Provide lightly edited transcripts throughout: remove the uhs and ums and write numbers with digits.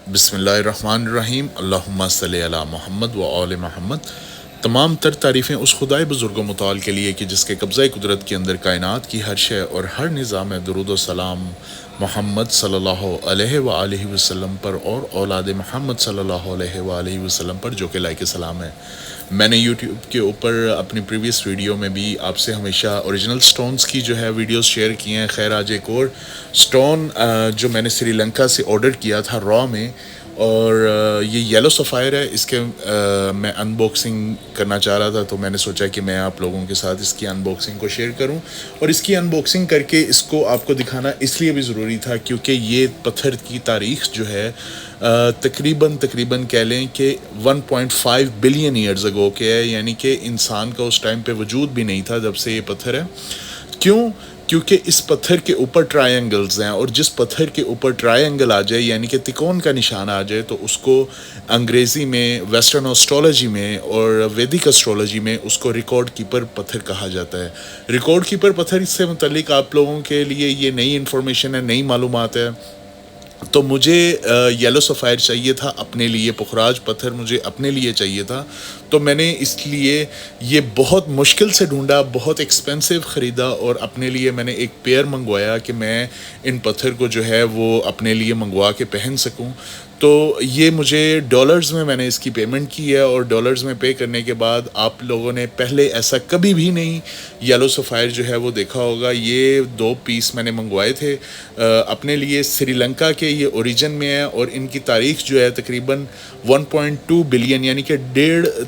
بسم اللہ الرحمن الرحیم، اللہم صلی علی محمد و آل محمد۔ تمام تر تعریفیں اس خدائے بزرگ و متعال کے لیے کہ جس کے قبضہ قدرت کے اندر کائنات کی ہر شے اور ہر نظام ہے۔ درود و سلام محمد صلی اللہ علیہ وآلہ وسلم پر اور اولاد محمد صلی اللہ علیہ وآلہ وسلم پر جو کہ لائق سلام ہے۔ میں نے یوٹیوب کے اوپر اپنی پریویس ویڈیو میں بھی آپ سے ہمیشہ اوریجنل سٹونز کی جو ہے ویڈیوز شیئر کی ہیں۔ خیر آج ایک اور سٹون جو میں نے سری لنکا سے آرڈر کیا تھا را میں، اور یہ یلو سفائر ہے۔ اس کے میں ان باکسنگ کرنا چاہ رہا تھا، تو میں نے سوچا کہ میں آپ لوگوں کے ساتھ اس کی ان باکسنگ کو شیئر کروں، اور اس کی ان باکسنگ کر کے اس کو آپ کو دکھانا اس لیے بھی ضروری تھا کیونکہ یہ پتھر کی تاریخ جو ہے تقریباً کہہ لیں کہ 1.5 بلین ایئرز اگو کے ہے، یعنی کہ انسان کا اس ٹائم پہ وجود بھی نہیں تھا جب سے یہ پتھر ہے۔ کیوں؟ کیونکہ اس پتھر کے اوپر ٹرائی اینگلز ہیں، اور جس پتھر کے اوپر ٹرائی اینگل آ جائے یعنی کہ تکون کا نشان آ جائے تو اس کو انگریزی میں، ویسٹرن اسٹرولوجی میں اور ویدک اسٹرولوجی میں اس کو ریکارڈ کیپر پتھر کہا جاتا ہے۔ ریکارڈ کیپر پتھر سے متعلق آپ لوگوں کے لیے یہ نئی انفارمیشن ہے، نئی معلومات ہے۔ تو مجھے یلو سفائر چاہیے تھا اپنے لیے، پخراج پتھر مجھے اپنے لیے چاہیے تھا، تو میں نے اس لیے یہ بہت مشکل سے ڈھونڈا، بہت ایکسپینسو خریدا، اور اپنے لیے میں نے ایک پیئر منگوایا کہ میں ان پتھر کو جو ہے وہ اپنے لیے منگوا کے پہن سکوں۔ تو یہ مجھے ڈالرز میں نے اس کی پیمنٹ کی ہے، اور ڈالرز میں پے کرنے کے بعد آپ لوگوں نے پہلے ایسا کبھی بھی نہیں یلو سفائر جو ہے وہ دیکھا ہوگا۔ یہ 2 پیس میں نے منگوائے تھے اپنے لیے، سری لنکا کے یہ اوریجن میں ہے، اور ان کی تاریخ جو ہے تقریباً 1.2 بلین یعنی کہ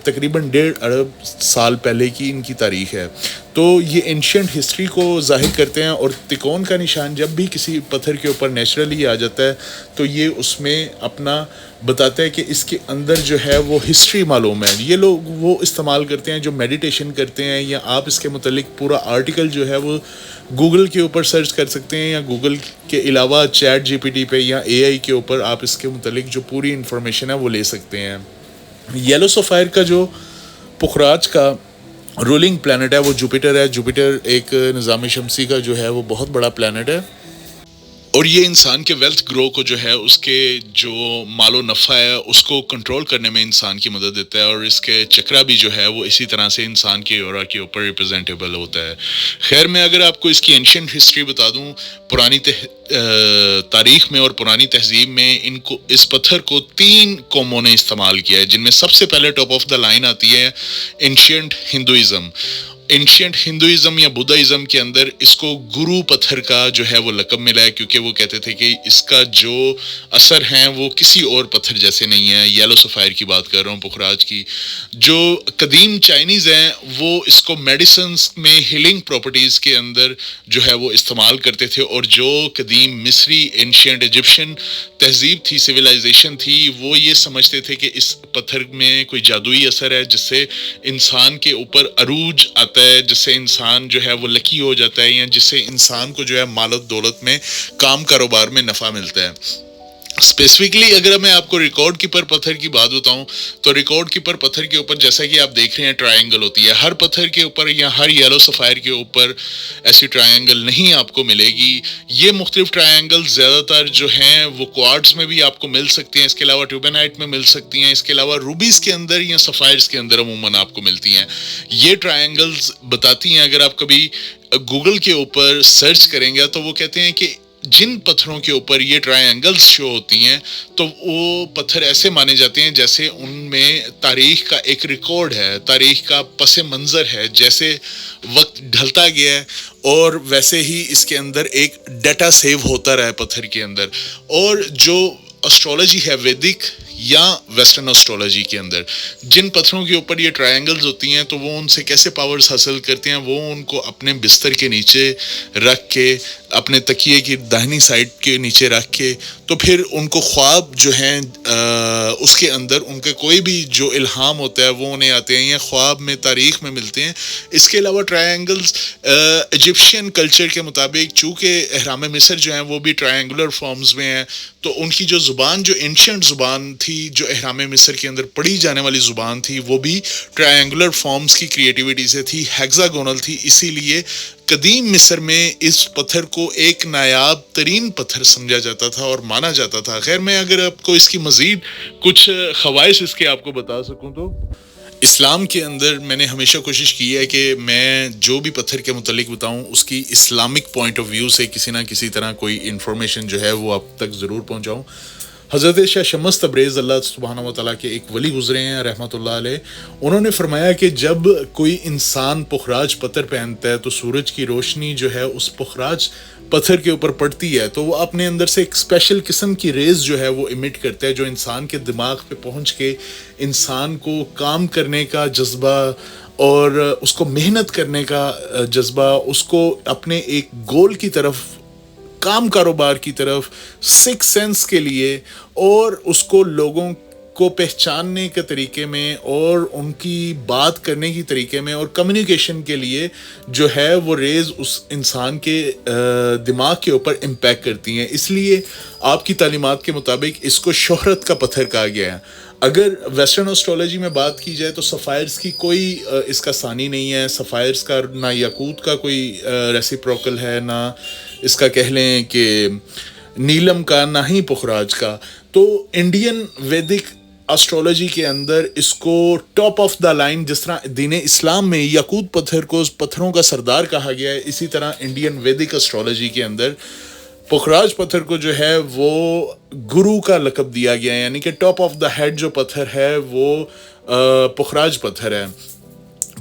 تقریباً 1.5 ارب سال پہلے کی ان کی تاریخ ہے۔ تو یہ اینشینٹ ہسٹری کو ظاہر کرتے ہیں، اور تکون کا نشان جب بھی کسی پتھر کے اوپر نیچرلی آ جاتا ہے تو یہ اس میں اپنا بتاتا ہے کہ اس کے اندر جو ہے وہ ہسٹری معلوم ہے۔ یہ لوگ وہ استعمال کرتے ہیں جو میڈیٹیشن کرتے ہیں، یا آپ اس کے متعلق پورا آرٹیکل جو ہے وہ گوگل کے اوپر سرچ کر سکتے ہیں، یا گوگل کے علاوہ چیٹ جی پی ٹی پہ یا اے آئی کے اوپر آپ اس کے متعلق جو پوری انفارمیشن ہے وہ لے سکتے ہیں۔ یلو سفائر کا جو پخراج کا رولنگ پلانٹ ہے وہ جوپیٹر ہے۔ جوپیٹر ایک نظام شمسی کا جو ہے وہ بہت بڑا پلانٹ ہے، اور یہ انسان کے ویلتھ گرو کو جو ہے، اس کے جو مال و نفع ہے اس کو کنٹرول کرنے میں انسان کی مدد دیتا ہے، اور اس کے چکرا بھی جو ہے وہ اسی طرح سے انسان کی اورا کے اوپر ریپرزینٹیبل ہوتا ہے۔ خیر میں اگر آپ کو اس کی اینشینٹ ہسٹری بتا دوں، پرانی تاریخ میں اور پرانی تہذیب میں اس پتھر کو 3 قوموں نے استعمال کیا ہے، جن میں سب سے پہلے ٹاپ آف دا لائن آتی ہے اینشینٹ ہندوازم۔ اینشینٹ ہندوازم یا بدھازم کے اندر اس کو گرو پتھر کا جو ہے وہ لقب ملا ہے، کیونکہ وہ کہتے تھے کہ اس کا جو اثر ہیں وہ کسی اور پتھر جیسے نہیں ہے۔ یلو سفائر کی بات کر رہا ہوں، پخراج کی۔ جو قدیم چائنیز ہیں وہ اس کو میڈیسنز میں ہیلنگ پراپرٹیز کے اندر جو ہے وہ استعمال کرتے تھے، اور جو قدیم مصری، اینشینٹ ایجپشن تہذیب تھی، سویلائزیشن تھی، وہ یہ سمجھتے تھے کہ اس پتھر میں کوئی جادوئی اثر ہے جس سے انسان کے اوپر عروج آتا ہے، جس سے انسان جو ہے وہ لکی ہو جاتا ہے، یا جس سے انسان کو جو ہے مال و دولت میں، کام کاروبار میں نفع ملتا ہے۔ اسپیسیفکلی اگر میں آپ کو ریکارڈ کیپر پتھر کی بات بتاؤں تو ریکارڈ کیپر پتھر کے اوپر جیسا کہ آپ دیکھ رہے ہیں ٹرائنگل ہوتی ہے، ہر پتھر کے اوپر یا ہر یلو سفائر کے اوپر ایسی ٹرائنگل نہیں آپ کو ملے گی۔ یہ مختلف ٹرائنگل زیادہ تر جو ہیں وہ کوارٹز میں بھی آپ کو مل سکتے ہیں، اس کے علاوہ ٹیوبینائٹ میں مل سکتی ہیں، اس کے علاوہ روبیز کے اندر یا سفائرز کے اندر عموماً آپ کو ملتی ہیں۔ یہ ٹرائنگلز بتاتی ہیں، اگر آپ کبھی گوگل کے اوپر سرچ کریں گے تو وہ کہتے ہیں کہ جن پتھروں کے اوپر یہ ٹرائی اینگلز شو ہوتی ہیں تو وہ پتھر ایسے مانے جاتے ہیں جیسے ان میں تاریخ کا ایک ریکارڈ ہے، تاریخ کا پس منظر ہے، جیسے وقت ڈھلتا گیا ہے اور ویسے ہی اس کے اندر ایک ڈیٹا سیو ہوتا رہا ہے پتھر کے اندر۔ اور جو اسٹرولوجی ہے ویدک یا ویسٹرن اسٹرولوجی کے اندر، جن پتھروں کے اوپر یہ ٹرائنگلز ہوتی ہیں تو وہ ان سے کیسے پاورز حاصل کرتے ہیں، وہ ان کو اپنے بستر کے نیچے رکھ کے، اپنے تکیے کی داہنی سائڈ کے نیچے رکھ کے، تو پھر ان کو خواب جو ہیں اس کے اندر ان کے کوئی بھی جو الہام ہوتا ہے وہ انہیں آتے ہیں یا خواب میں، تاریخ میں ملتے ہیں۔ اس کے علاوہ ٹرائنگلز ایجپشین کلچر کے مطابق، چونکہ اہرام مصر جو ہیں وہ بھی ٹرائنگولر فارمز میں ہیں، تو ان کی جو زبان، جو اینشنٹ زبان تھی، جو اہرام مصر کے اندر پڑھی جانے والی زبان تھی، وہ بھی ٹرائنگولر فارمز کی کریٹیوٹی سے تھی، ہیگزاگونل تھی، اسی لیے قدیم مصر میں اس پتھر کو ایک نایاب ترین پتھر سمجھا جاتا تھا اور مانا جاتا تھا۔ خیر میں اگر آپ کو اس کی مزید کچھ خواص اس کے آپ کو بتا سکوں تو اسلام کے اندر میں نے ہمیشہ کوشش کی ہے کہ میں جو بھی پتھر کے متعلق بتاؤں اس کی اسلامک پوائنٹ آف ویو سے کسی نہ کسی طرح کوئی انفارمیشن جو ہے وہ آپ تک ضرور پہنچاؤں۔ حضرت شاہ شمس تبریز اللہ سبحانہ و تعالیٰ کے ایک ولی گزرے ہیں رحمۃ اللہ علیہ، انہوں نے فرمایا کہ جب کوئی انسان پخراج پتھر پہنتا ہے تو سورج کی روشنی جو ہے اس پخراج پتھر کے اوپر پڑتی ہے تو وہ اپنے اندر سے ایک اسپیشل قسم کی ریز جو ہے وہ امیٹ کرتا ہے جو انسان کے دماغ پہ پہنچ کے انسان کو کام کرنے کا جذبہ اور اس کو محنت کرنے کا جذبہ، اس کو اپنے ایک گول کی طرف، کام کاروبار کی طرف، سکس سینس کے لیے اور اس کو لوگوں کو پہچاننے کے طریقے میں اور ان کی بات کرنے کی طریقے میں اور کمیونیکیشن کے لیے جو ہے وہ ریز اس انسان کے دماغ کے اوپر امپیکٹ کرتی ہیں۔ اس لیے آپ کی تعلیمات کے مطابق اس کو شہرت کا پتھر کہا گیا ہے۔ اگر ویسٹرن اسٹرالوجی میں بات کی جائے تو سفائرز کی کوئی اس کا ثانی نہیں ہے، سفائرز کا نہ یاقوت کا کوئی ریسیپروکل ہے، نہ اس کا کہہ لیں کہ نیلم کا، نہ ہی پخراج کا۔ تو انڈین ویدک اسٹرالوجی کے اندر اس کو ٹاپ آف دا لائن، جس طرح دین اسلام میں یاقوت پتھر کو پتھروں کا سردار کہا گیا ہے، اسی طرح انڈین ویدک اسٹرالوجی کے اندر پخراج پتھر کو جو ہے وہ گرو کا لقب دیا گیا ہے، یعنی کہ ٹاپ آف دا ہیڈ جو پتھر ہے وہ پخراج پتھر ہے۔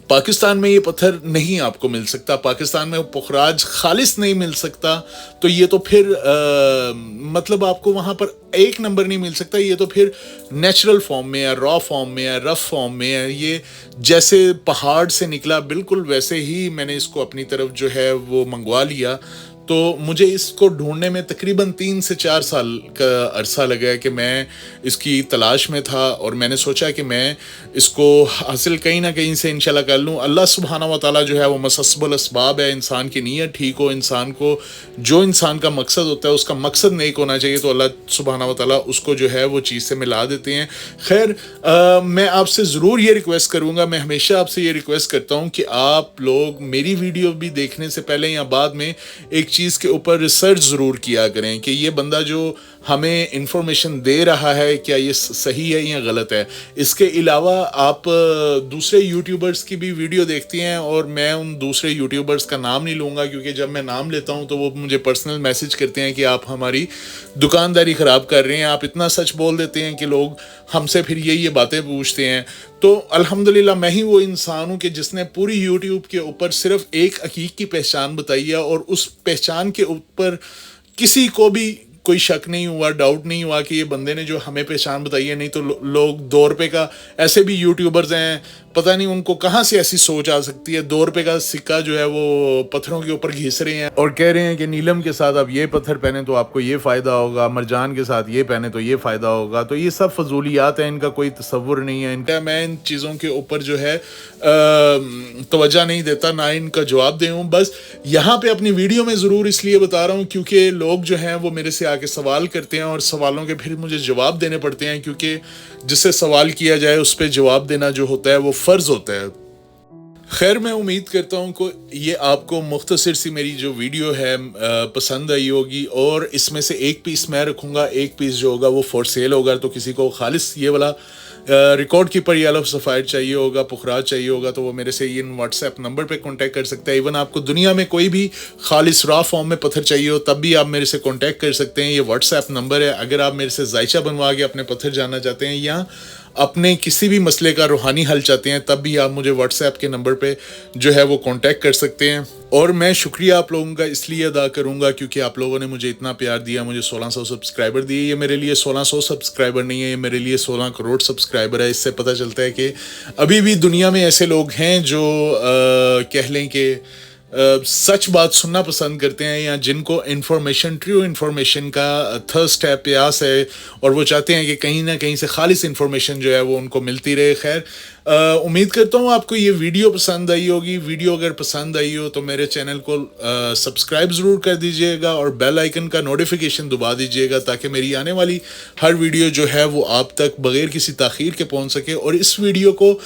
پاکستان میں یہ پتھر نہیں آپ کو مل سکتا، پاکستان میں پخراج خالص نہیں مل سکتا، تو یہ تو پھر مطلب آپ کو وہاں پر ایک نمبر نہیں مل سکتا، یہ تو پھر نیچرل فارم میں یا را فارم میں یا رف فارم میں ہے۔ یہ جیسے پہاڑ سے نکلا بالکل ویسے ہی میں نے اس کو اپنی طرف جو ہے وہ منگوا لیا، تو مجھے اس کو ڈھونڈنے میں تقریباً 3 سے 4 سال کا عرصہ لگا ہے کہ میں اس کی تلاش میں تھا، اور میں نے سوچا کہ میں اس کو حاصل کہیں نہ کہیں سے انشاءاللہ کر لوں۔ اللہ سبحانہ و تعالیٰ جو ہے وہ مسبب الاسباب ہے، انسان کی نیت ٹھیک ہو، انسان کو جو انسان کا مقصد ہوتا ہے اس کا مقصد نیک ہونا چاہیے، تو اللہ سبحانہ و تعالیٰ اس کو جو ہے وہ چیز سے ملا دیتے ہیں۔ خیر میں آپ سے ضرور یہ ریکویسٹ کروں گا، میں ہمیشہ آپ سے یہ ریکویسٹ کرتا ہوں کہ آپ لوگ میری ویڈیو بھی دیکھنے سے پہلے یا بعد میں ایک چیز کے اوپر ریسرچ ضرور کیا کریں کہ یہ بندہ جو ہمیں انفارمیشن دے رہا ہے کیا یہ صحیح ہے یا غلط ہے۔ اس کے علاوہ آپ دوسرے یوٹیوبرز کی بھی ویڈیو دیکھتی ہیں، اور میں ان دوسرے یوٹیوبرز کا نام نہیں لوں گا کیونکہ جب میں نام لیتا ہوں تو وہ مجھے پرسنل میسج کرتے ہیں کہ آپ ہماری دکانداری خراب کر رہے ہیں، آپ اتنا سچ بول دیتے ہیں کہ لوگ ہم سے پھر یہ باتیں پوچھتے ہیں۔ تو الحمدللہ میں ہی وہ انسان ہوں کہ جس نے پوری یوٹیوب کے اوپر صرف ایک حقیق کی پہچان بتائی ہے، اور اس پہچان کے اوپر کسی کو بھی کوئی شک نہیں ہوا، ڈاؤٹ نہیں ہوا کہ یہ بندے نے جو ہمیں پہچان بتائی ہے۔ نہیں تو لوگ 2 روپے کا، ایسے بھی یوٹیوبرز ہیں پتہ نہیں ان کو کہاں سے ایسی سوچ آ سکتی ہے، 2 روپے کا سکہ جو ہے وہ پتھروں کے اوپر گھیس رہے ہیں اور کہہ رہے ہیں کہ نیلم کے ساتھ آپ یہ پتھر پہنے تو آپ کو یہ فائدہ ہوگا، مرجان کے ساتھ یہ پہنے تو یہ فائدہ ہوگا۔ تو یہ سب فضولیات ہیں، ان کا کوئی تصور نہیں ہے۔ میں ان چیزوں کے اوپر جو ہے توجہ نہیں دیتا، نہ ان کا جواب دے ہوں، بس یہاں پہ اپنی ویڈیو میں ضرور اس لیے بتا رہا ہوں کیونکہ لوگ جو ہیں وہ میرے سے آ کے سوال کرتے ہیں، اور سوالوں کے پھر مجھے جواب دینے پڑتے ہیں، کیونکہ جس سے سوال کیا جائے اس پہ جواب دینا جو ہوتا ہے وہ فرض ہوتا ہے۔ خیر میں امید کرتا ہوں کہ یہ آپ کو مختصر سی میری جو ویڈیو ہے پسند آئی ہوگی، اور اس میں سے ایک پیس میں رکھوں گا، ایک پیس جو ہوگا وہ فور سیل ہوگا، تو کسی کو خالص یہ والا ریکارڈ کیپر یلو سفائر چاہیے ہوگا، پخراج چاہیے ہوگا، تو وہ میرے سے ان واٹس ایپ نمبر پہ کانٹیکٹ کر سکتا ہے۔ ایون آپ کو دنیا میں کوئی بھی خالص را فارم میں پتھر چاہیے ہو تب بھی آپ میرے سے کانٹیکٹ کر سکتے ہیں، یہ واٹس ایپ نمبر ہے۔ اگر آپ میرے سے ذائچہ بنوا کے اپنے پتھر جاننا چاہتے ہیں یا اپنے کسی بھی مسئلے کا روحانی حل چاہتے ہیں تب بھی آپ مجھے واٹس ایپ کے نمبر پہ جو ہے وہ کانٹیکٹ کر سکتے ہیں۔ اور میں شکریہ آپ لوگوں کا اس لیے ادا کروں گا کیونکہ آپ لوگوں نے مجھے اتنا پیار دیا، مجھے 1600 سبسکرائبر دیے۔ یہ میرے لیے 1600 سبسکرائبر نہیں ہے، یہ میرے لیے 16 کروڑ سبسکرائبر ہے۔ اس سے پتہ چلتا ہے کہ ابھی بھی دنیا میں ایسے لوگ ہیں جو کہہ لیں کہ سچ بات سننا پسند کرتے ہیں، یا جن کو انفارمیشن، ٹرو انفارمیشن کا تھرسٹ ہے، پیاس ہے، اور وہ چاہتے ہیں کہ کہیں نہ کہیں سے خالص انفارمیشن جو ہے وہ ان کو ملتی رہے۔ خیر امید کرتا ہوں آپ کو یہ ویڈیو پسند آئی ہوگی. ویڈیو اگر پسند آئی ہو تو میرے چینل کو سبسکرائب ضرور کر دیجئے گا اور بیل آئیکن کا نوٹیفیکیشن دبا دیجئے گا تاکہ میری آنے والی ہر ویڈیو جو ہے وہ آپ تک بغیر کسی تاخیر کے پہنچ سکے. اور اس ویڈیو کو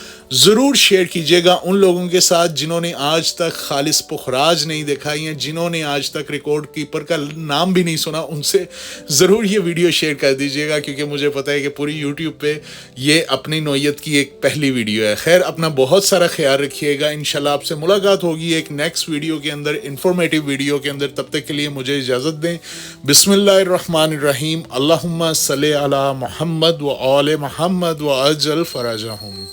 ضرور شیئر کیجئے گا ان لوگوں کے ساتھ جنہوں نے آج تک خالص پخراج نہیں دیکھا یا جنہوں نے آج تک ریکارڈ کیپر کا نام بھی نہیں سنا. ان سے ضرور یہ ویڈیو شیئر کر دیجئے گا کیونکہ مجھے پتہ ہے کہ پوری یوٹیوب پہ یہ اپنی نوعیت کی ایک پہلی ویڈیو ہے. خیر اپنا بہت سارا خیال رکھیے گا. انشاءاللہ آپ سے ملاقات ہوگی ایک نیکسٹ ویڈیو کے اندر, انفارمیٹیو ویڈیو کے اندر. تب تک کے لیے مجھے اجازت دیں. بسم اللہ الرحمن الرحیم. اللہم صلی علی محمد و آل محمد و عجل فرجہم.